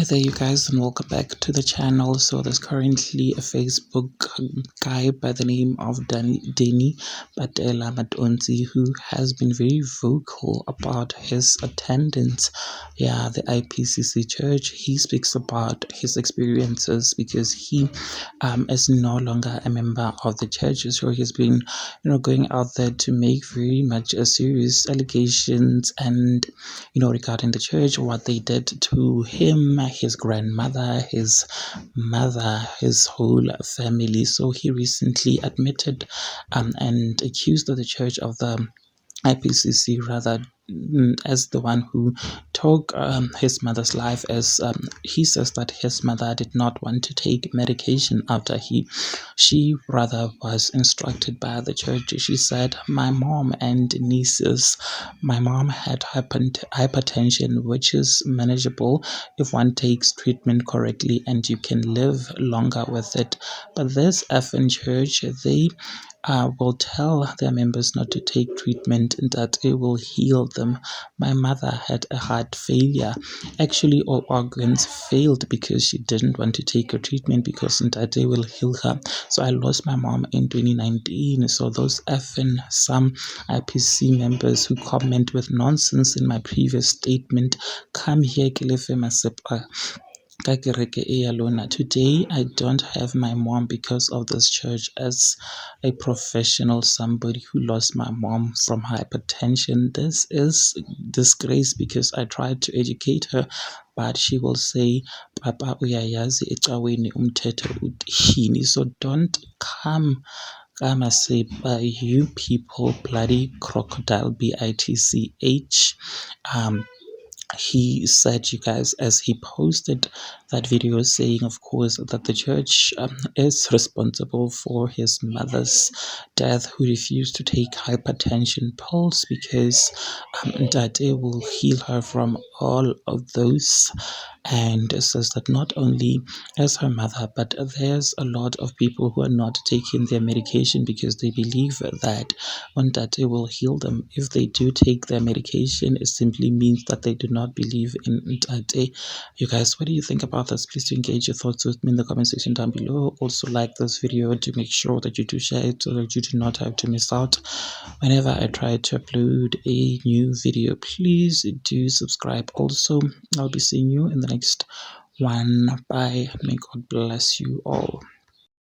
Hi there, you guys, and welcome back to the channel. So there's currently a Facebook guy by the name of Denny Patela Matonzi, who has been very vocal about his attendance. Yeah, the IPCC church. He speaks about his experiences because he is no longer a member of the church. So he's been, going out there to make very much a serious allegations and regarding the church, what they did to him, his grandmother, his mother, his whole family. So he recently admitted and accused the church of the IPCC rather, as the one who took his mother's life, as he says that his mother did not want to take medication after she rather was instructed by the church. She said, my mom and nieces, my mom had hypertension, which is manageable if one takes treatment correctly and you can live longer with it. But this effing church, they will tell their members not to take treatment and that it will heal them. My mother had a heart failure. Actually, all organs failed because she didn't want to take a treatment because that it will heal her. So I lost my mom in 2019. So those effing some IPC members who comment with nonsense in my previous statement, come here, Kelefe Masepa. Today, I don't have my mom because of this church. As a professional, somebody who lost my mom from hypertension, this is disgrace because I tried to educate her, but she will say, Papa uyayazi ecaweni umthetho uthini. So don't come say by you people, bloody crocodile, BITCH. He said, you guys, as he posted that video, saying, of course, that the church is responsible for his mother's death, who refused to take hypertension pills because that it will heal her from all of those. And says that not only as her mother, but there's a lot of people who are not taking their medication because they believe that it will heal them. If they do take their medication, it simply means that they do not believe in Ntate. You guys, what do you think about this? Please do engage your thoughts with me in the comment section down below. Also like this video to make sure that you do share it so that you do not have to miss out whenever I try to upload a new video. Please do subscribe. Also, I'll be seeing you in the next one. Bye. May God bless you all.